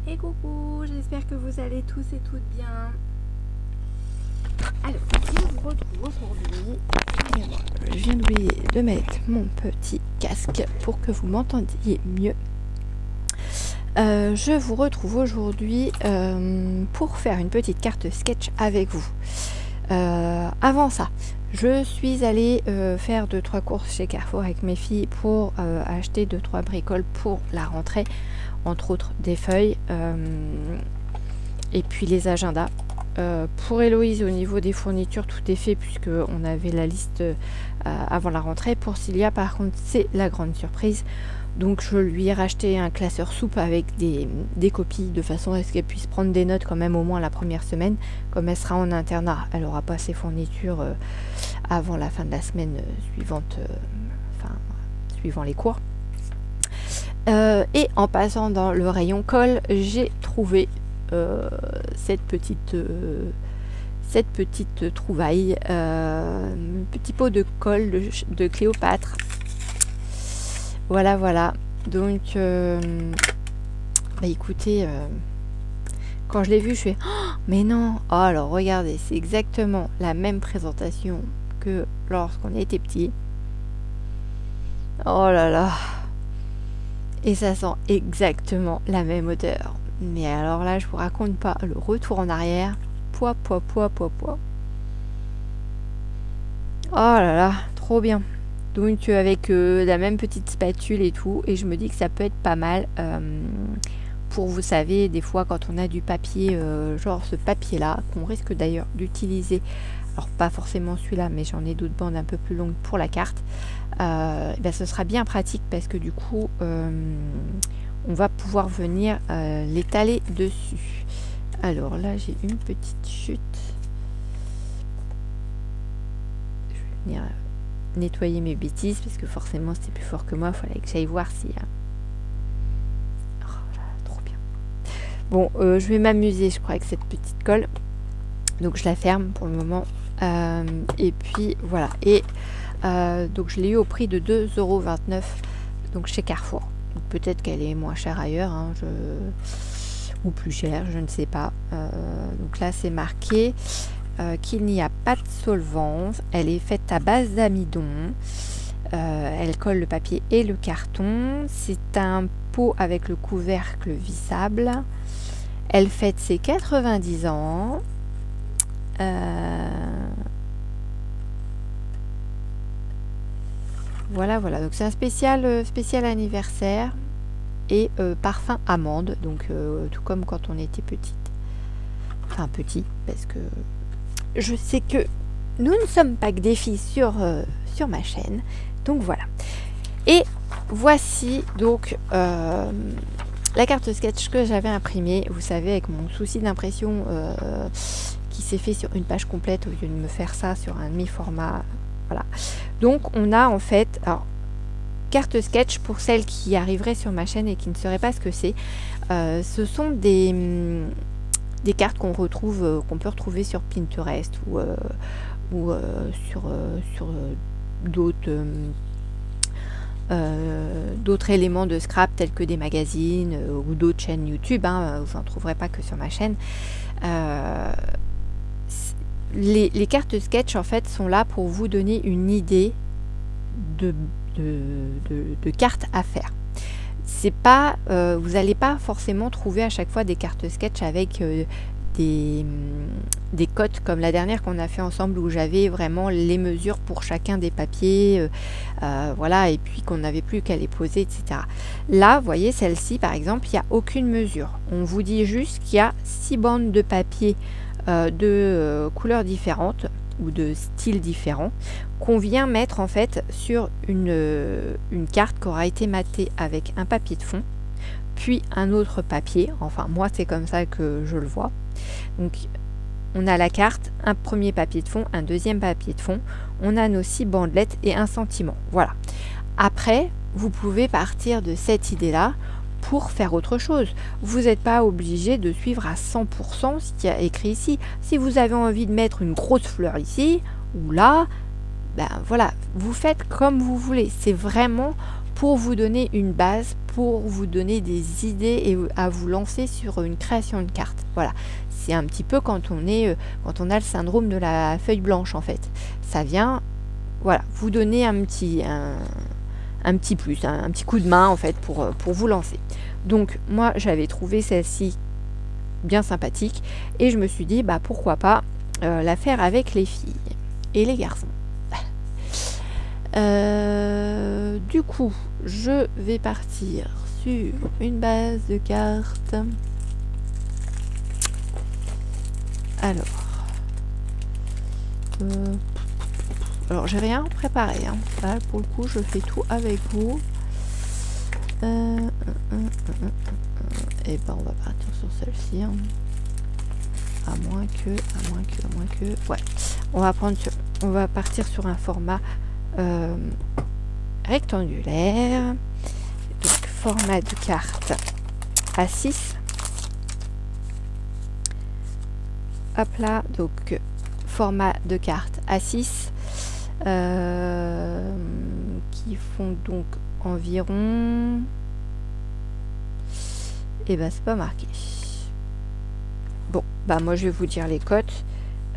Et coucou, j'espère que vous allez tous et toutes bien. Alors, je vous retrouve aujourd'hui. Je viens d'oublier de mettre mon petit casque pour que vous m'entendiez mieux. Je vous retrouve aujourd'hui pour faire une petite carte sketch avec vous. Avant ça, je suis allée faire 2-3 courses chez Carrefour avec mes filles pour acheter 2-3 bricoles pour la rentrée, entre autres des feuilles et puis les agendas. Pour Héloïse, au niveau des fournitures, tout est fait puisque on avait la liste avant la rentrée. Pour Cilia, par contre, c'est la grande surprise. Donc je lui ai racheté un classeur soupe avec des copies de façon à ce qu'elle puisse prendre des notes quand même au moins la première semaine. Comme elle sera en internat, elle n'aura pas ses fournitures avant la fin de la semaine suivante, suivant les cours. Et en passant dans le rayon colle, j'ai trouvé cette petite trouvaille, petit pot de colle de Cléopâtre. Voilà. Donc, bah écoutez, quand je l'ai vu, je fais oh, mais non. Oh, alors regardez, c'est exactement la même présentation que lorsqu'on était petit. Oh là là. Et ça sent exactement la même odeur. Mais alors là, je vous raconte pas le retour en arrière. Poids. Oh là là, trop bien. Donc avec la même petite spatule et tout. Et je me dis que ça peut être pas mal pour, vous savez, des fois quand on a du papier, genre ce papier-là, qu'on risque d'ailleurs d'utiliser. Alors pas forcément celui-là, mais j'en ai d'autres bandes un peu plus longues pour la carte. Ben, ce sera bien pratique parce que du coup, on va pouvoir venir l'étaler dessus. Alors là, j'ai une petite chute. Je vais venir nettoyer mes bêtises parce que forcément c'était plus fort que moi. Il fallait que j'aille voir si... Oh là, trop bien. Bon, je vais m'amuser, je crois, avec cette petite colle. Donc je la ferme pour le moment. Et puis voilà. Et donc je l'ai eu au prix de 2,29 € donc chez Carrefour. Peut-être qu'elle est moins chère ailleurs, hein, ou plus chère, je ne sais pas. Donc là c'est marqué qu'il n'y a pas de solvant. Elle est faite à base d'amidon. Elle colle le papier et le carton. C'est un pot avec le couvercle vissable. Elle fête ses 90 ans. Voilà, donc c'est un spécial anniversaire et parfum amande, donc tout comme quand on était petite. Enfin petit, parce que je sais que nous ne sommes pas que des filles sur ma chaîne, donc voilà. Et voici donc la carte sketch que j'avais imprimée, vous savez, avec mon souci d'impression qui s'est fait sur une page complète au lieu de me faire ça sur un demi-format. Voilà. Donc on a en fait, alors, carte sketch pour celles qui arriveraient sur ma chaîne et qui ne sauraient pas ce que c'est. Ce sont des cartes qu'on retrouve, qu'on peut retrouver sur Pinterest ou sur d'autres éléments de scrap tels que des magazines ou d'autres chaînes YouTube. Hein, vous n'en trouverez pas que sur ma chaîne. Les cartes sketch en fait sont là pour vous donner une idée de cartes à faire. C'est pas, vous n'allez pas forcément trouver à chaque fois des cartes sketch avec des cotes comme la dernière qu'on a fait ensemble où j'avais vraiment les mesures pour chacun des papiers, voilà, et puis qu'on n'avait plus qu'à les poser, etc. Là, vous voyez, celle-ci par exemple, il n'y a aucune mesure. On vous dit juste qu'il y a 6 bandes de papier de couleurs différentes ou de styles différents qu'on vient mettre en fait sur une carte qui aura été matée avec un papier de fond puis un autre papier, enfin moi c'est comme ça que je le vois. Donc on a la carte, un premier papier de fond, un deuxième papier de fond, on a nos 6 bandelettes et un sentiment, voilà. Après vous pouvez partir de cette idée là pour faire autre chose. Vous n'êtes pas obligé de suivre à 100% ce qu'il y a écrit ici. Si vous avez envie de mettre une grosse fleur ici ou là, ben voilà, vous faites comme vous voulez. C'est vraiment pour vous donner une base, pour vous donner des idées et à vous lancer sur une création de carte. Voilà, c'est un petit peu quand on a le syndrome de la feuille blanche en fait. Ça vient, voilà, vous donner un petit plus, un petit coup de main en fait pour vous lancer. Donc moi j'avais trouvé celle-ci bien sympathique et je me suis dit bah pourquoi pas la faire avec les filles et les garçons. Du coup, je vais partir sur une base de cartes. Alors j'ai rien préparé. Hein. Là, pour le coup, je fais tout avec vous. Et ben on va partir sur celle-ci. Hein. À moins que. Ouais. On va partir sur un format rectangulaire. Donc format de carte A6. Hop là, donc format de carte A6 qui font donc environ, et ben c'est pas marqué. Bon, bah moi je vais vous dire les cotes.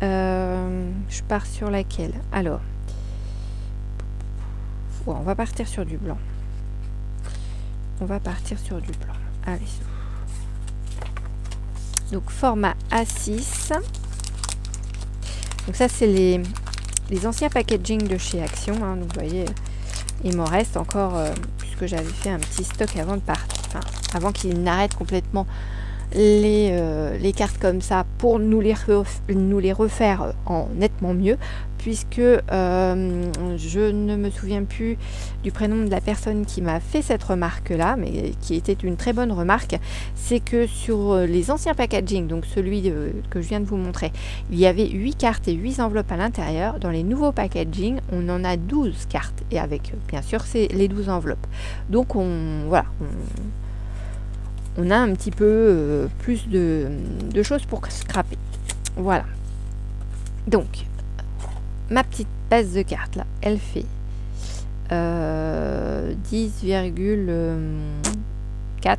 Je pars sur laquelle? Alors, bon, on va partir sur du blanc. Allez. Donc format A6. Donc ça c'est les anciens packaging de chez Action. Hein. Donc vous voyez, il m'en reste encore puisque j'avais fait un petit stock avant de partir. Enfin, avant qu'ils n'arrêtent complètement les cartes comme ça pour nous les refaire en nettement mieux, puisque je ne me souviens plus du prénom de la personne qui m'a fait cette remarque là, mais qui était une très bonne remarque. C'est que sur les anciens packaging, donc celui que je viens de vous montrer, il y avait 8 cartes et 8 enveloppes à l'intérieur. Dans les nouveaux packaging, on en a 12 cartes et avec bien sûr c'est les 12 enveloppes. Donc on a un petit peu plus de choses pour scraper. Voilà. Donc, ma petite base de cartes, là, elle fait 10,4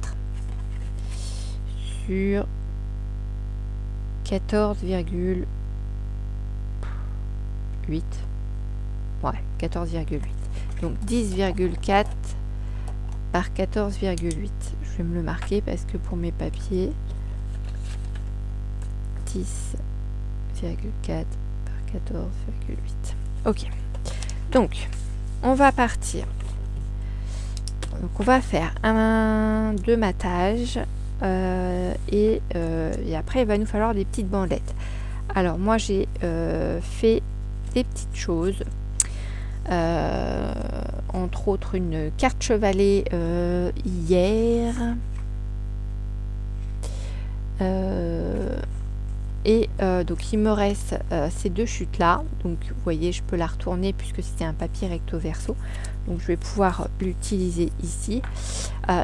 sur 14,8. Ouais, 14,8. Donc, 10,4 par 14,8. Je vais me le marquer parce que pour mes papiers, 10,4 par 14,8. Ok. Donc, on va partir. Donc, on va faire un de matage et après, il va nous falloir des petites bandelettes. Alors, moi, j'ai fait des petites choses. Entre autres une carte chevalet hier donc il me reste ces deux chutes là, donc vous voyez je peux la retourner puisque c'était un papier recto verso, donc je vais pouvoir l'utiliser ici.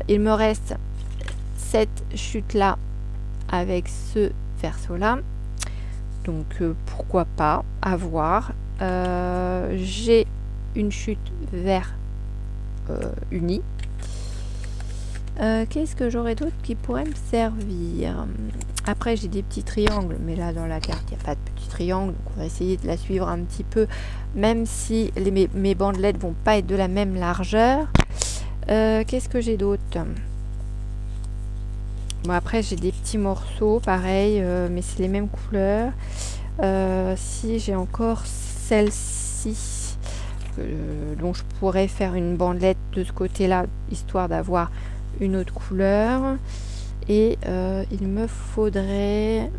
Il me reste cette chute là avec ce verso là, donc pourquoi pas, à voir. J'ai une chute vert uni. Qu'est-ce que j'aurais d'autre qui pourrait me servir? Après j'ai des petits triangles, mais là dans la carte il n'y a pas de petits triangles, donc on va essayer de la suivre un petit peu, même si mes bandelettes vont pas être de la même largeur. Qu'est-ce que j'ai d'autre? Bon, après j'ai des petits morceaux pareil, mais c'est les mêmes couleurs. Si j'ai encore celle-ci dont je pourrais faire une bandelette de ce côté là histoire d'avoir une autre couleur, et il me faudrait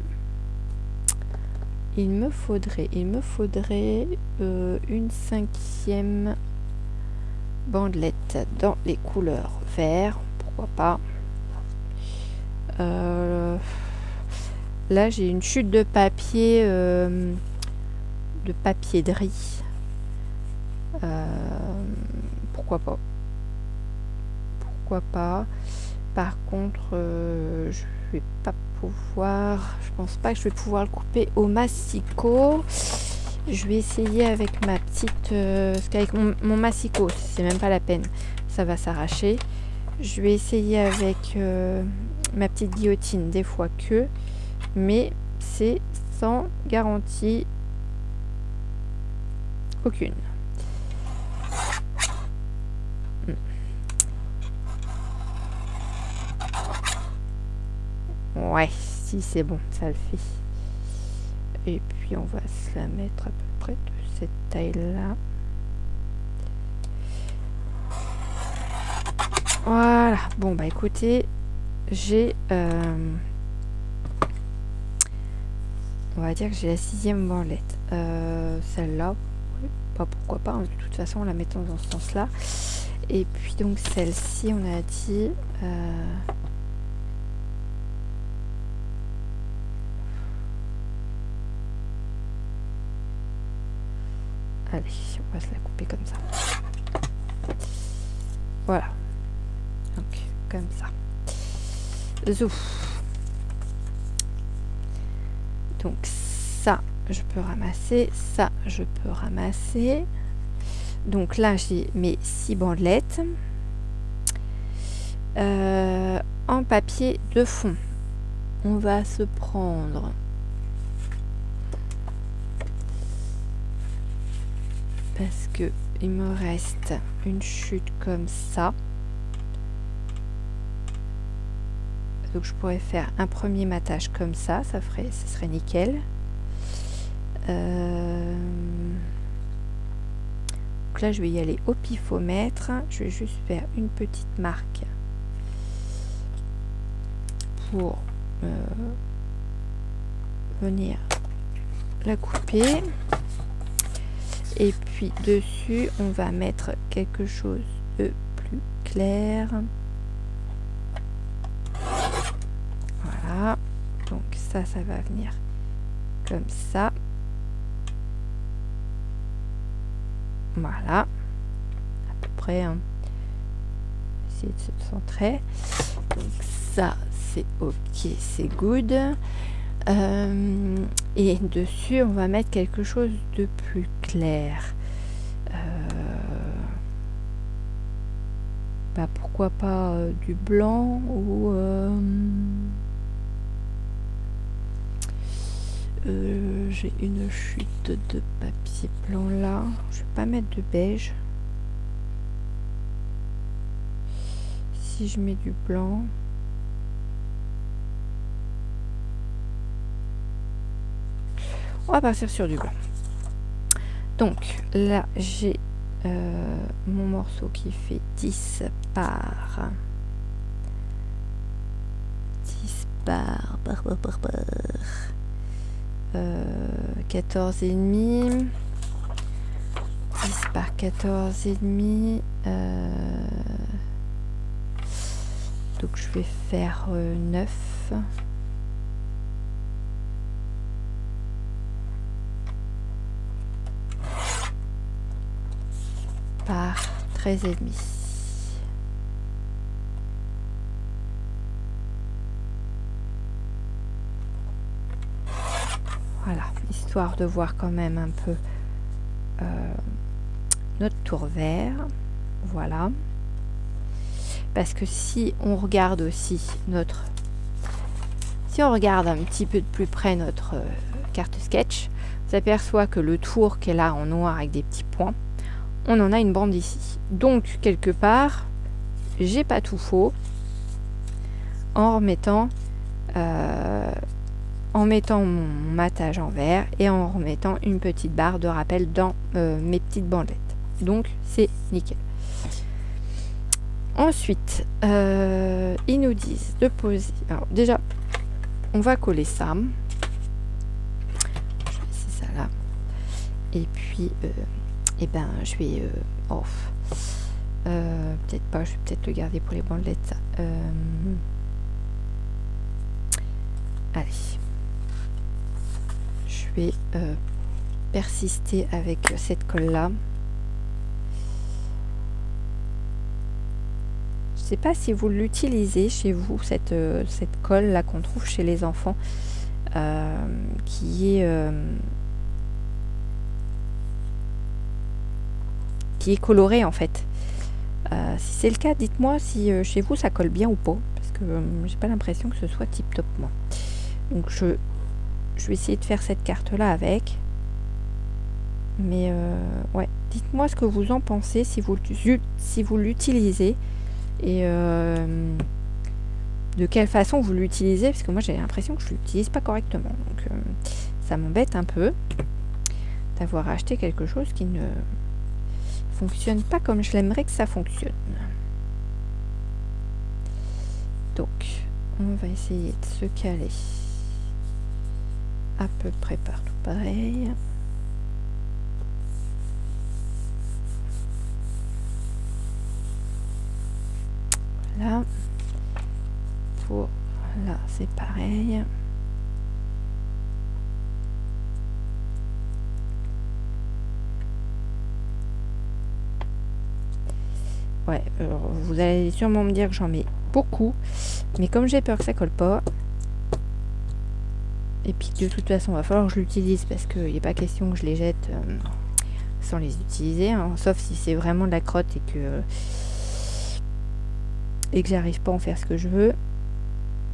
une 5e bandelette dans les couleurs vert, pourquoi pas. Là j'ai une chute de papier de riz. Pourquoi pas. Par contre je vais pas pouvoir, je pense pas que je vais pouvoir le couper au massicot. Je vais essayer avec ma petite parce qu'avec mon massicot c'est même pas la peine, ça va s'arracher. Je vais essayer avec ma petite guillotine des fois que, mais c'est sans garantie aucune. Ouais, si c'est bon, ça le fait. Et puis on va se la mettre à peu près de cette taille-là. Voilà. Bon bah écoutez, j'ai... on va dire que j'ai la 6e bandelette. Celle-là, oui, pas pourquoi pas, hein, de toute façon en la mettant dans ce sens-là. Et puis donc celle-ci, on a dit... allez, on va se la couper comme ça. Voilà. Donc, comme ça. Zouf. Donc, ça, je peux ramasser. Ça, je peux ramasser. Donc là, j'ai mes 6 bandelettes. En papier de fond. On va se prendre... parce que il me reste une chute comme ça. Donc je pourrais faire un premier matage comme ça, ça serait nickel. Donc là je vais y aller au pifomètre. Je vais juste faire une petite marque pour venir la couper. Et puis dessus, on va mettre quelque chose de plus clair. Voilà. Donc ça va venir comme ça. Voilà. À peu près. Hein. Essayer de se centrer. Donc ça, c'est ok, c'est good. Et dessus on va mettre quelque chose de plus clair. Bah pourquoi pas du blanc ou j'ai une chute de papier blanc là. Je vais pas mettre de beige. Si je mets du blanc, on va partir sur du blanc. Donc là j'ai mon morceau qui fait 10 par 14 et demi, 10 par 14 et demi. Donc je vais faire 9. Par 13 et demi. Voilà, histoire de voir quand même un peu notre tour vert. Voilà. Parce que si on regarde aussi notre... Si on regarde un petit peu de plus près notre carte sketch, on s'aperçoit que le tour qui est là en noir avec des petits points, on en a une bande ici. Donc, quelque part, j'ai pas tout faux en remettant mon matage en vert et en remettant une petite barre de rappel dans mes petites bandelettes. Donc, c'est nickel. Ensuite, ils nous disent de poser... Alors, déjà, on va coller ça. Je vais laisser ça là. Et puis... et ben je vais off. Peut-être pas, je vais peut-être le garder pour les bandelettes. Allez. Je vais persister avec cette colle là. Je sais pas si vous l'utilisez chez vous, cette colle là qu'on trouve chez les enfants, qui est colorée en fait. Si c'est le cas, dites-moi si chez vous ça colle bien ou pas, parce que j'ai pas l'impression que ce soit tip top moi. Donc je vais essayer de faire cette carte là avec. Mais ouais, dites-moi ce que vous en pensez, si vous l'utilisez et de quelle façon vous l'utilisez, parce que moi j'ai l'impression que je l'utilise pas correctement. Donc ça m'embête un peu d'avoir acheté quelque chose qui ne fonctionne pas comme je l'aimerais que ça fonctionne. Donc on va essayer de se caler à peu près partout pareil. Là, pour là c'est pareil. Ouais, vous allez sûrement me dire que j'en mets beaucoup, mais comme j'ai peur que ça colle pas, et puis de toute façon, il va falloir que je l'utilise parce qu'il n'est pas question que je les jette sans les utiliser, hein, sauf si c'est vraiment de la crotte et que j'arrive pas à en faire ce que je veux.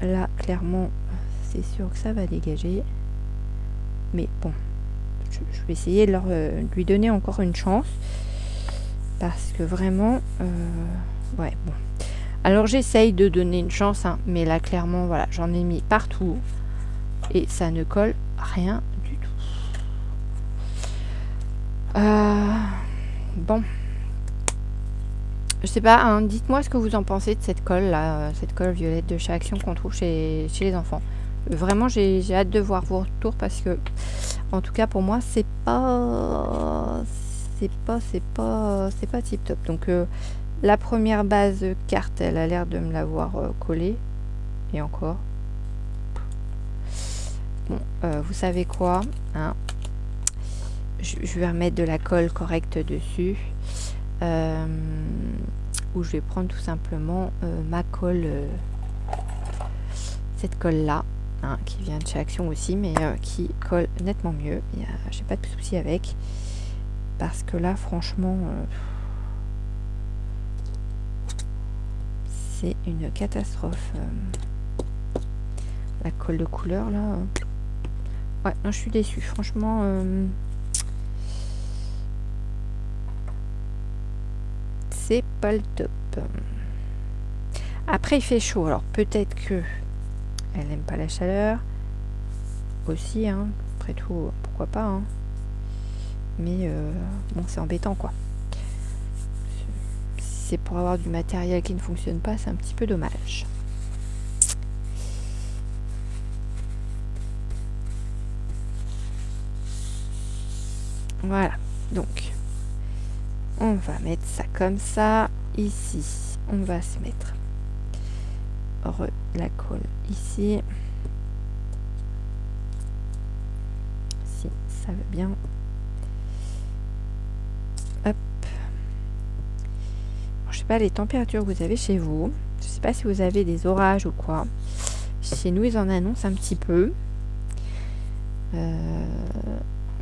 Là, clairement, c'est sûr que ça va dégager. Mais bon, je vais essayer de lui donner encore une chance. Parce que vraiment, ouais, bon. Alors, j'essaye de donner une chance, hein, mais là, clairement, voilà, j'en ai mis partout. Et ça ne colle rien du tout. Bon. Je sais pas, hein, dites-moi ce que vous en pensez de cette colle là, cette colle violette de chez Action qu'on trouve chez les enfants. Vraiment, j'ai hâte de voir vos retours parce que, en tout cas pour moi, c'est pas tip top. Donc la première base carte, elle a l'air de me l'avoir collée et encore. Bon, vous savez quoi, hein, je vais remettre de la colle correcte dessus. Où je vais prendre tout simplement ma colle, cette colle là, hein, qui vient de chez Action aussi, mais qui colle nettement mieux. J'ai pas de souci avec, parce que là franchement c'est une catastrophe. La colle de couleur là, ouais, non, je suis déçue franchement. C'est pas le top. Après il fait chaud, alors peut-être que elle n'aime pas la chaleur aussi, hein. Après tout, pourquoi pas, hein. Mais bon, c'est embêtant quoi. Si c'est pour avoir du matériel qui ne fonctionne pas, c'est un petit peu dommage. Voilà, donc on va mettre ça comme ça. Ici, on va se mettre la colle ici. Si ça va bien. Hop. Je sais pas les températures que vous avez chez vous. Je sais pas si vous avez des orages ou quoi. Chez nous, ils en annoncent un petit peu.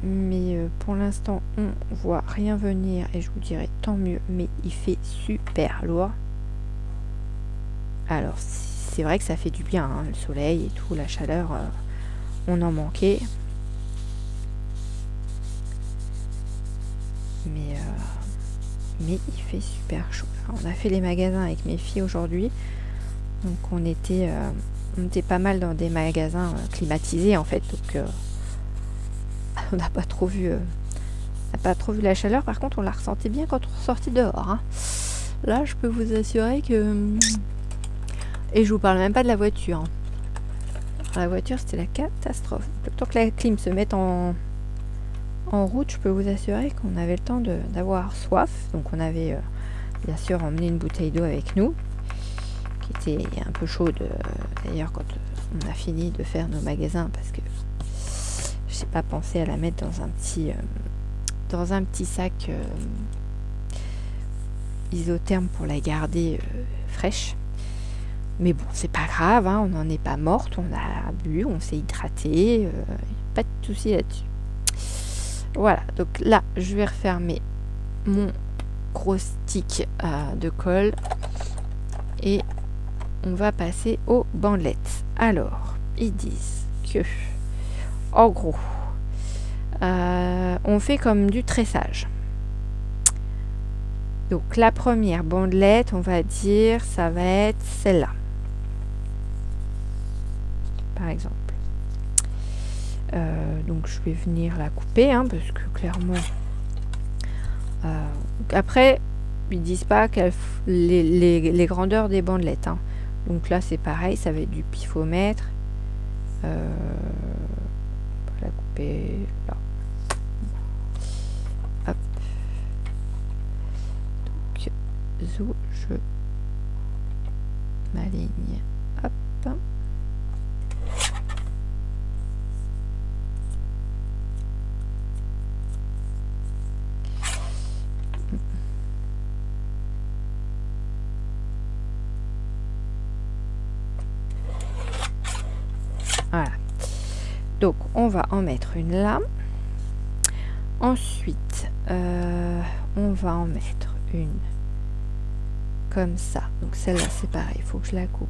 Mais pour l'instant on voit rien venir et je vous dirais tant mieux, mais il fait super lourd. Alors c'est vrai que ça fait du bien, hein, le soleil et tout, la chaleur, on en manquait, mais il fait super chaud. Alors, on a fait les magasins avec mes filles aujourd'hui, donc on était pas mal dans des magasins climatisés en fait, donc on n'a pas trop vu la chaleur. Par contre on la ressentait bien quand on sortit dehors, hein. Là je peux vous assurer que, et je vous parle même pas de la voiture, hein. La voiture c'était la catastrophe. Le temps que la clim se mette en route, je peux vous assurer qu'on avait le temps d'avoir soif. Donc on avait bien sûr emmené une bouteille d'eau avec nous qui était un peu chaude d'ailleurs quand on a fini de faire nos magasins, parce que j'ai pas pensé à la mettre dans un petit sac isotherme pour la garder fraîche. Mais bon, c'est pas grave, hein, on n'en est pas morte, on a bu, on s'est hydraté, pas de souci là-dessus. Voilà, donc là, je vais refermer mon gros stick de colle et on va passer aux bandelettes. Alors, ils disent que, en gros, on fait comme du tressage. Donc la première bandelette, on va dire, ça va être celle-là, par exemple. Donc je vais venir la couper, hein, parce que clairement... après, ils disent pas les grandeurs des bandelettes. Hein. Donc là, c'est pareil, ça va être du pifomètre. On va la couper là. Hop. Donc, je m'aligne. Hop. Voilà. Donc, on va en mettre une là. Ensuite, on va en mettre une comme ça. Donc, celle-là, c'est pareil. Il faut que je la coupe.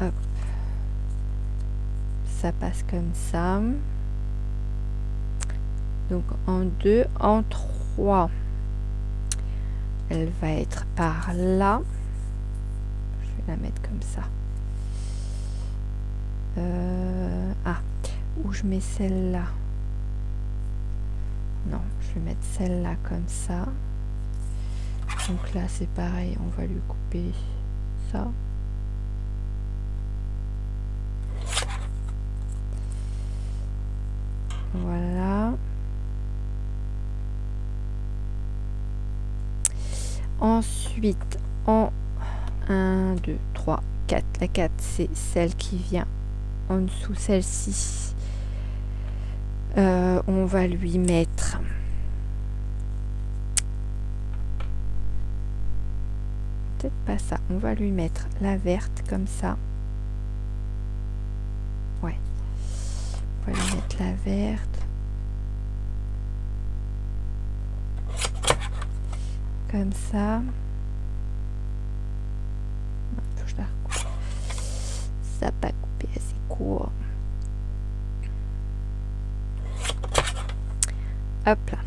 Hop. Ça passe comme ça. Donc, en 2, en 3, elle va être par là. La mettre comme ça. Où je mets celle-là? Non, je vais mettre celle-là comme ça. Donc là, c'est pareil, on va lui couper ça. Voilà. Ensuite, en 1, 2, 3, 4. La 4, c'est celle qui vient en dessous, celle-ci. On va lui mettre... peut-être pas ça. On va lui mettre la verte comme ça. Ouais. On va lui mettre la verte. Comme ça. Ça n'a pas coupé assez court. Hop là,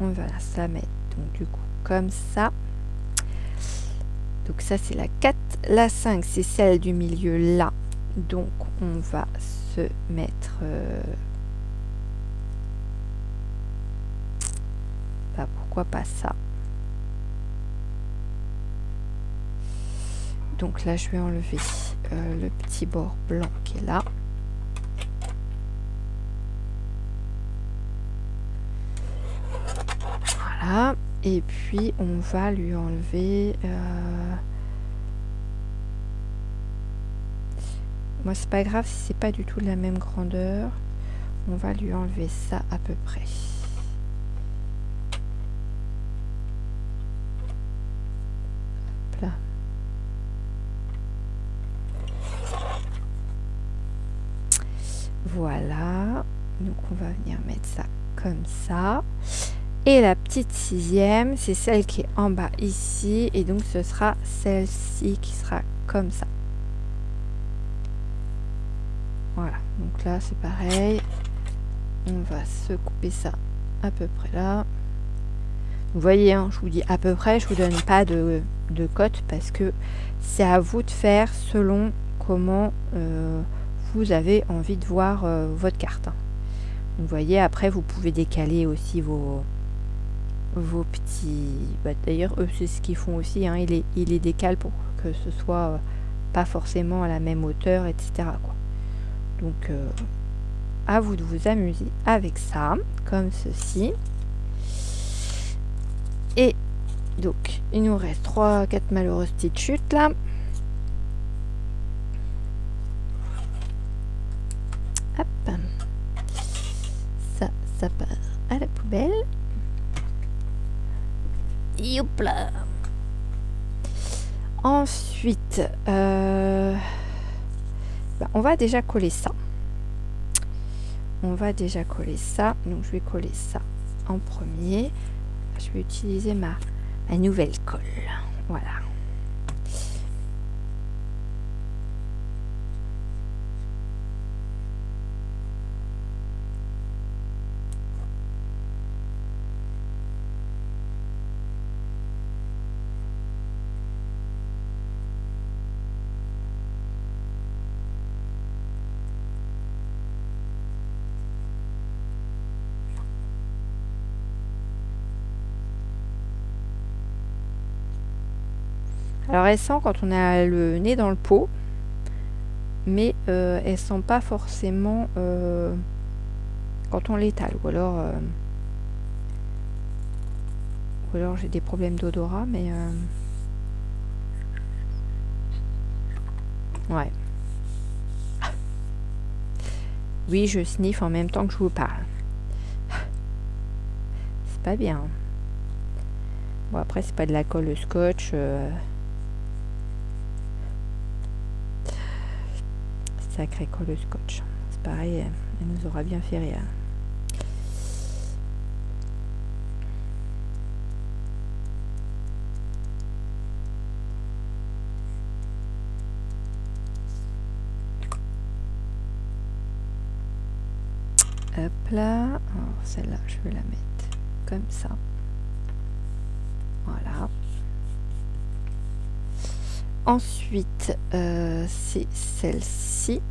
on va se la mettre donc du coup comme ça. Donc ça c'est la 4. La 5 c'est celle du milieu là. Donc on va se mettre... bah, pourquoi pas ça. Donc là je vais enlever le petit bord blanc qui est là. Voilà. Et puis on va lui enlever... moi c'est pas grave si c'est pas du tout de la même grandeur. On va lui enlever ça à peu près. Hop là. Voilà, donc on va venir mettre ça comme ça. Et la petite 6e, c'est celle qui est en bas ici. Et donc ce sera celle-ci qui sera comme ça. Voilà, donc là c'est pareil. On va se couper ça à peu près là. Vous voyez, hein, je vous dis à peu près, je vous donne pas de cote parce que c'est à vous de faire selon comment... vous avez envie de voir votre carte. Vous voyez, après vous pouvez décaler aussi vos petits... bah, d'ailleurs eux c'est ce qu'ils font aussi, hein, ils les décalent pour que ce soit pas forcément à la même hauteur, etc. quoi. Donc à vous de vous amuser avec ça, comme ceci. Et donc il nous reste 3-4 malheureuses petites chutes là. Hop. Ça part à la poubelle. Youpla. Ensuite, on va déjà coller ça. On va déjà coller ça. Donc je vais coller ça en premier. Je vais utiliser ma nouvelle colle. Voilà. Alors elle sent quand on a le nez dans le pot, mais elle sent pas forcément quand on l'étale. Ou alors j'ai des problèmes d'odorat, mais ouais. Oui, je sniffe en même temps que je vous parle. C'est pas bien. Bon, après, c'est pas de la colle scotch. Sacré colle scotch. C'est pareil, elle nous aura bien fait rire. Hop là. Alors, celle-là, je vais la mettre comme ça. Voilà. Ensuite, c'est celle-ci.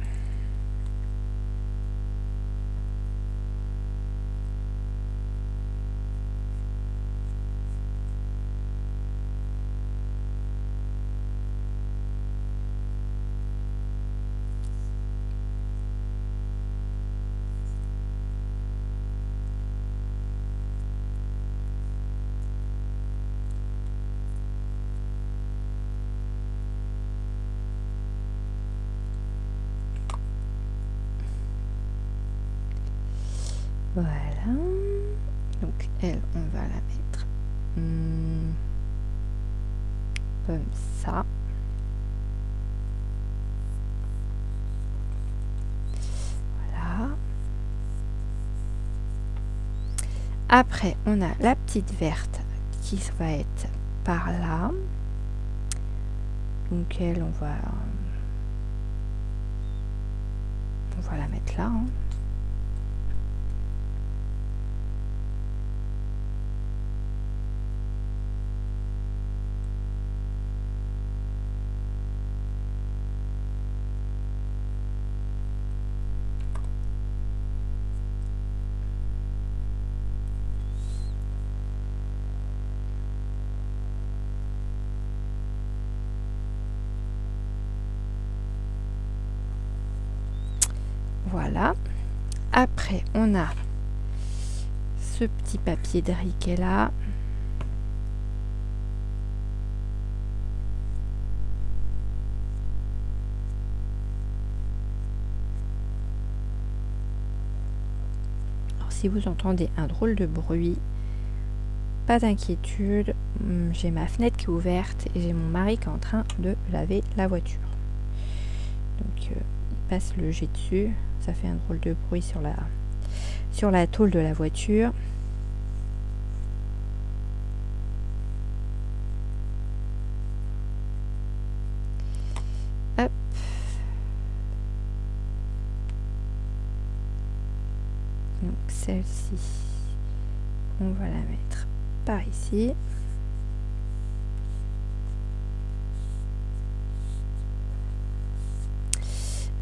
Voilà. Donc elle, on va la mettre comme ça. Voilà. Après, on a la petite verte qui va être par là. Donc elle, on va la mettre là. Hein. Voilà. Après, on a ce petit papier de riz qui est là. Alors, si vous entendez un drôle de bruit, pas d'inquiétude, j'ai ma fenêtre qui est ouverte et j'ai mon mari qui est en train de laver la voiture. Donc, il passe le jet dessus. Ça fait un drôle de bruit sur la tôle de la voiture. Hop. Donc celle-ci, on va la mettre par ici.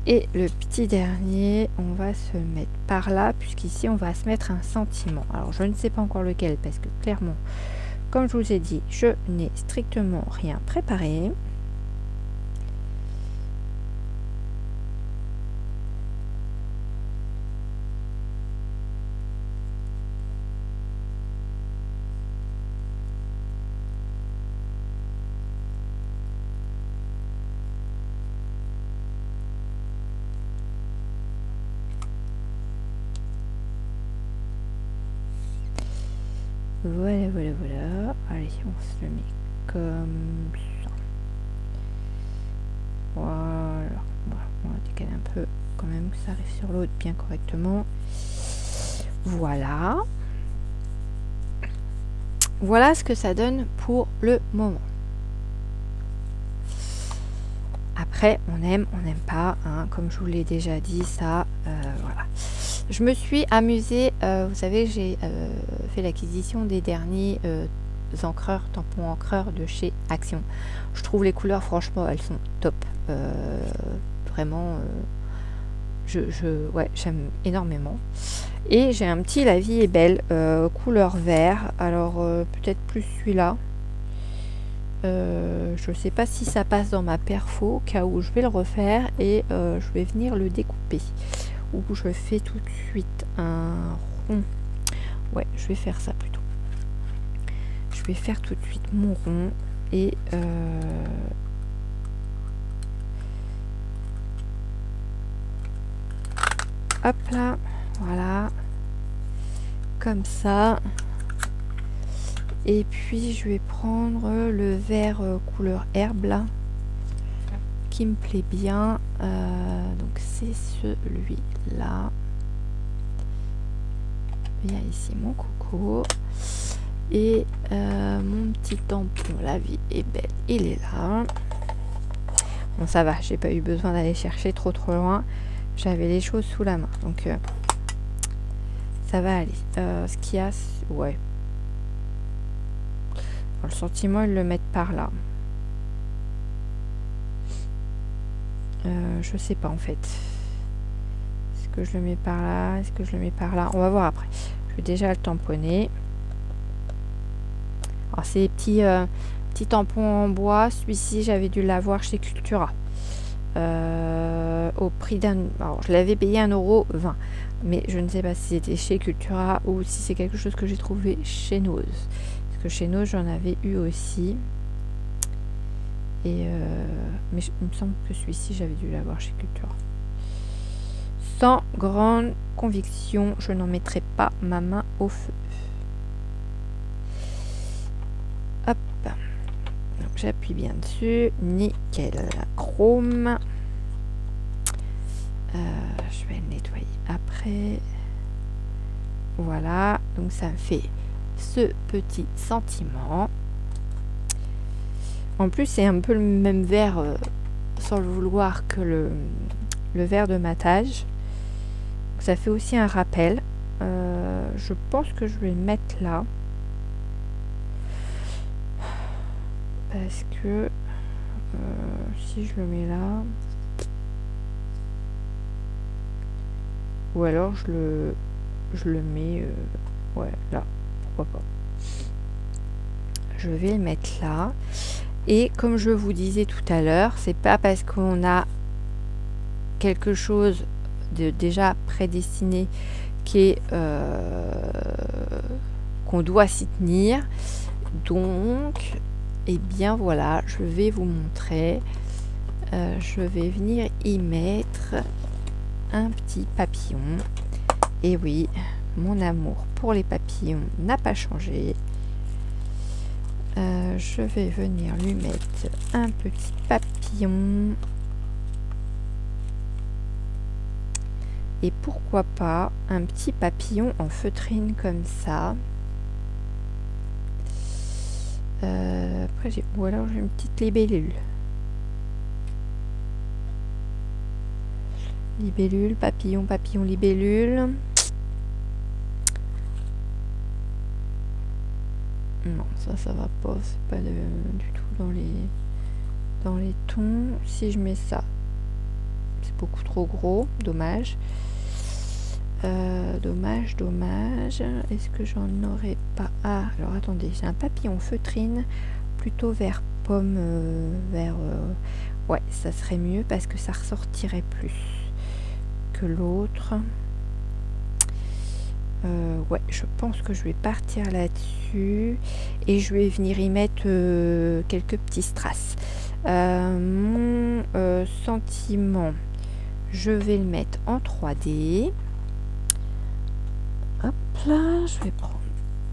Et le petit dernier, on va se mettre par là, puisqu'ici on va se mettre un sentiment. Alors je ne sais pas encore lequel, parce que clairement, comme je vous ai dit, je n'ai strictement rien préparé. Voilà, voilà, voilà. Allez, on se le met comme ça. Voilà. On va décaler un peu quand même que ça arrive sur l'autre bien correctement. Voilà. voilà ce que ça donne pour le moment. Après, on aime, on n'aime pas, hein, comme je vous l'ai déjà dit, ça, voilà. Je me suis amusée, vous savez, j'ai fait l'acquisition des derniers encreurs, tampons encreurs de chez Action. Je trouve les couleurs, franchement, elles sont top. Vraiment, ouais, j'aime énormément. Et j'ai un petit La Vie est Belle, couleur vert. Alors, peut-être plus celui-là. Je sais pas si ça passe dans ma perfo, au cas où je vais le refaire et je vais venir le découper. Ou je fais tout de suite un rond. Ouais, je vais faire ça plutôt. Je vais faire tout de suite mon rond et hop là, voilà, comme ça. Et puis je vais prendre le vert couleur herbe là, qui me plaît bien. Donc c'est celui-là. Viens ici mon coco. Et mon petit tampon La Vie est Belle, il est là. Bon, ça va, j'ai pas eu besoin d'aller chercher trop loin. J'avais les choses sous la main, donc ça va aller. Ce qu'il y a, ouais. Dans le sentiment, ils le mettent par là. Je sais pas en fait. Est-ce que je le mets par là? Est-ce que je le mets par là? On va voir après. Je vais déjà le tamponner. Alors c'est petits tampons en bois. Celui-ci, j'avais dû l'avoir chez Cultura. Au prix d'un... Alors je l'avais payé 1,20 €. Mais je ne sais pas si c'était chez Cultura ou si c'est quelque chose que j'ai trouvé chez Nose. Parce que chez Nose, j'en avais eu aussi. Et mais il me semble que celui-ci, j'avais dû l'avoir chez Cultura. Sans grande conviction, je n'en mettrai pas ma main au feu. Hop. Donc j'appuie bien dessus. Nickel. Chrome. Je vais le nettoyer après. Voilà. Donc ça me fait ce petit sentiment. En plus, c'est un peu le même vert, sans le vouloir, que le vert de matage. Ça fait aussi un rappel. Je pense que je vais le mettre là. Parce que si je le mets là... Ou alors je le mets... ouais, là. Pourquoi pas. Je vais le mettre là. Et comme je vous disais tout à l'heure, c'est pas parce qu'on a quelque chose de déjà prédestiné qui est qu'on doit s'y tenir. Donc, eh bien voilà, je vais vous montrer. Je vais venir y mettre un petit papillon. Et oui, mon amour pour les papillons n'a pas changé. Je vais venir lui mettre un petit papillon. Et pourquoi pas un petit papillon en feutrine comme ça. Après ou alors j'ai une petite libellule. Libellule, papillon, papillon, libellule. Non, ça va pas, c'est pas du tout dans les tons. Si je mets ça, c'est beaucoup trop gros, dommage. Dommage. Est-ce que j'en aurais pas? Ah, alors attendez, j'ai un papillon feutrine, plutôt vert pomme, vert... ouais, ça serait mieux parce que ça ressortirait plus que l'autre. Ouais, je pense que je vais partir là-dessus et je vais venir y mettre quelques petits strass. Mon sentiment, je vais le mettre en 3D. Hop là, je vais prendre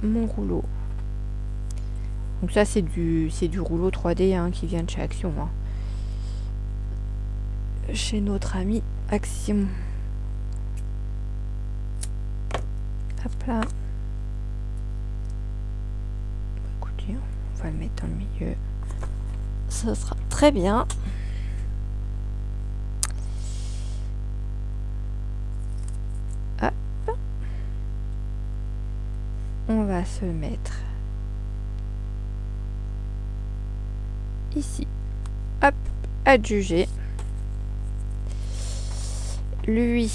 mon rouleau. Donc ça c'est du rouleau 3D hein, qui vient de chez Action. Hein. Chez notre ami Action. Hop là. va le mettre dans le milieu. Ça sera très bien. Hop. On va se mettre ici. Hop, adjuger. Lui,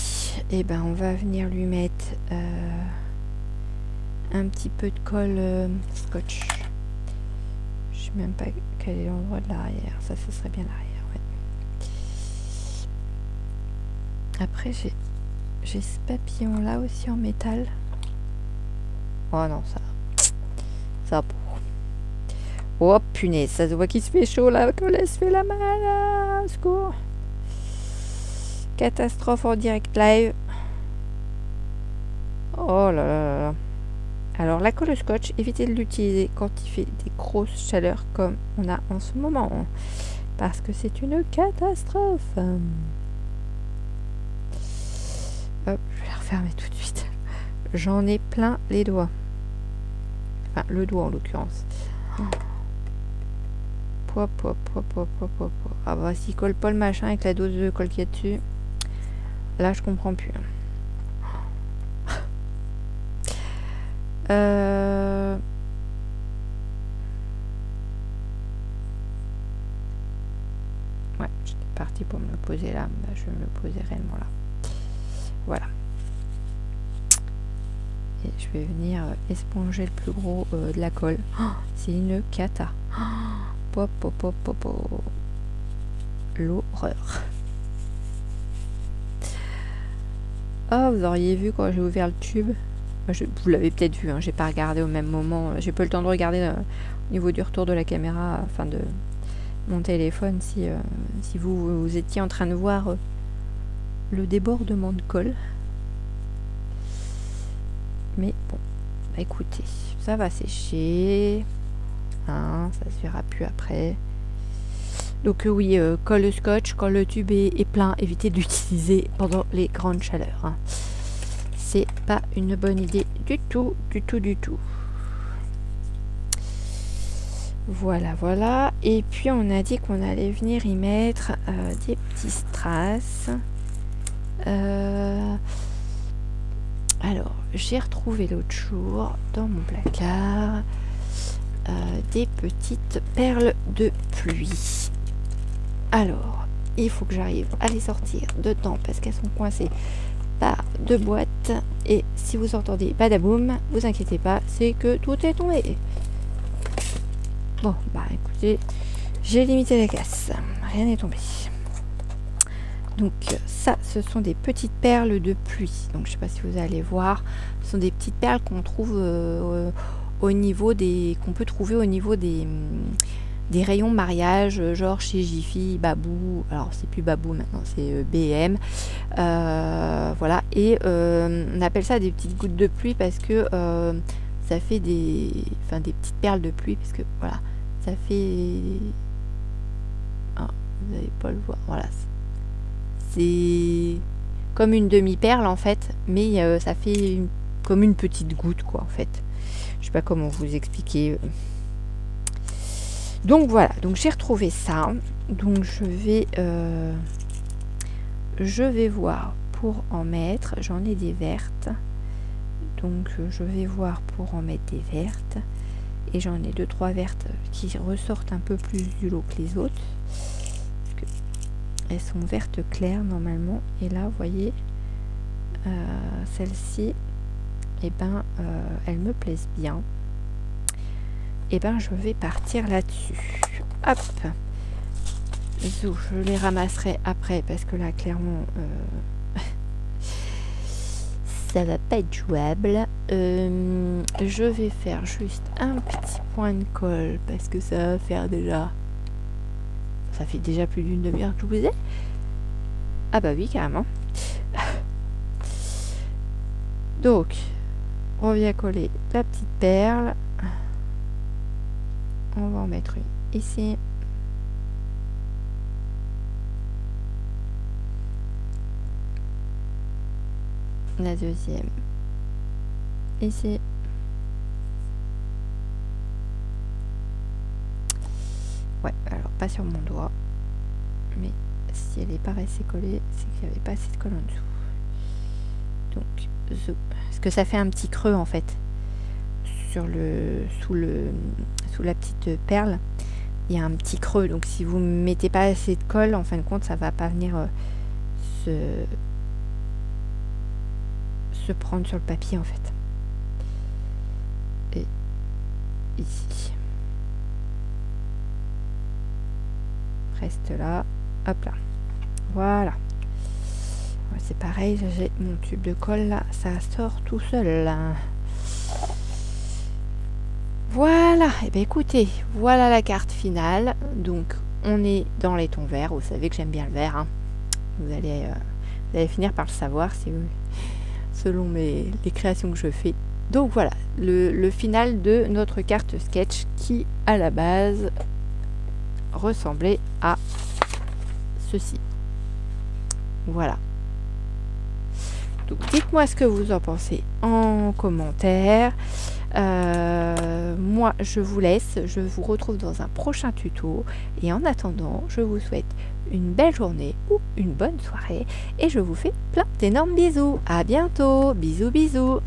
eh ben, on va venir lui mettre un petit peu de colle scotch. Je sais même pas quel est l'endroit de l'arrière. Ça, ce serait bien l'arrière. Ouais. Après, j'ai ce papillon là aussi en métal. Oh non, ça pour. Oh punaise, ça se voit qu'il se fait chaud là, que laisse fait la main là, au secours. Catastrophe en direct live. Oh là là là. Alors la colle scotch, évitez de l'utiliser quand il fait des grosses chaleurs comme on a en ce moment. Parce que c'est une catastrophe. Hop, je vais la refermer tout de suite. J'en ai plein les doigts. Enfin, le doigt en l'occurrence. Ah bah s'il colle pas le machin avec la dose de colle qu'il y a dessus, là je comprends plus. Ouais, j'étais partie pour me le poser là, bah, je vais me le poser réellement là. Voilà. Et je vais venir esponger le plus gros de la colle. Oh, c'est une cata. L'horreur. Oh, vous auriez vu quand j'ai ouvert le tube. Vous l'avez peut-être vu, hein, j'ai pas regardé au même moment. J'ai pas eu le temps de regarder au niveau du retour de la caméra, enfin de mon téléphone, si vous étiez en train de voir le débordement de colle. Mais bon, bah écoutez, ça va sécher. Hein, ça se verra plus après. Donc oui, colle scotch, quand le tube est plein, évitez de l'utiliser pendant les grandes chaleurs. Hein. C'est pas une bonne idée du tout. Voilà, voilà. Et puis on a dit qu'on allait venir y mettre des petits strass. Alors, j'ai retrouvé l'autre jour dans mon placard des petites perles de pluie. Alors, il faut que j'arrive à les sortir dedans parce qu'elles sont coincées par deux boîtes. Et si vous entendez badaboum, vous inquiétez pas, c'est que tout est tombé. Bon, bah écoutez, j'ai limité la casse. Rien n'est tombé. Donc ça, ce sont des petites perles de pluie. Donc je sais pas si vous allez voir, ce sont des petites perles qu'on trouve au niveau qu'on peut trouver au niveau des rayons mariage, genre chez Jiffy, Babou. Alors c'est plus Babou maintenant, c'est BM. Voilà. Et on appelle ça des petites gouttes de pluie parce que ça fait des petites perles de pluie parce que voilà, ça fait. Ah, vous n'allez pas le voir. Voilà. C'est comme une demi-perle en fait, mais ça fait comme une petite goutte quoi en fait. Je sais pas comment vous expliquer. Donc voilà, donc j'ai retrouvé ça. Donc je vais voir pour en mettre. J'en ai des vertes. Donc je vais voir pour en mettre des vertes. Et j'en ai 2-3 vertes qui ressortent un peu plus du lot que les autres. Elles sont vertes claires normalement. Et là, vous voyez, celle-ci, et ben, elles me plaisent bien. Et ben, je vais partir là-dessus. Hop. Zou, je les ramasserai après parce que là, clairement, ça va pas être jouable. Je vais faire juste un petit point de colle parce que ça va faire déjà. Ça fait déjà plus d'une demi-heure que je vous ai. Ah bah oui, carrément. Donc, on vient coller la petite perle. On va en mettre une ici. La deuxième ici. Ouais, alors pas sur mon doigt. Mais si elle n'est pas restée collée, c'est qu'il n'y avait pas assez de colle en dessous. Donc, parce que ça fait un petit creux en fait. Sous la petite perle, il y a un petit creux. Donc si vous ne mettez pas assez de colle, en fin de compte, ça va pas venir se prendre sur le papier en fait. Et ici. Reste là. Hop là. Voilà. C'est pareil, j'ai mon tube de colle là, ça sort tout seul là. Voilà, et bien écoutez, voilà la carte finale. Donc on est dans les tons verts, vous savez que j'aime bien le vert, hein. Vous allez finir par le savoir si vous, selon les créations que je fais. Donc voilà, le final de notre carte sketch qui à la base ressemblait à ceci. Voilà. Donc dites-moi ce que vous en pensez en commentaire. Moi je vous laisse, je vous retrouve dans un prochain tuto et en attendant je vous souhaite une belle journée ou une bonne soirée et je vous fais plein d'énormes bisous. À bientôt, bisous bisous.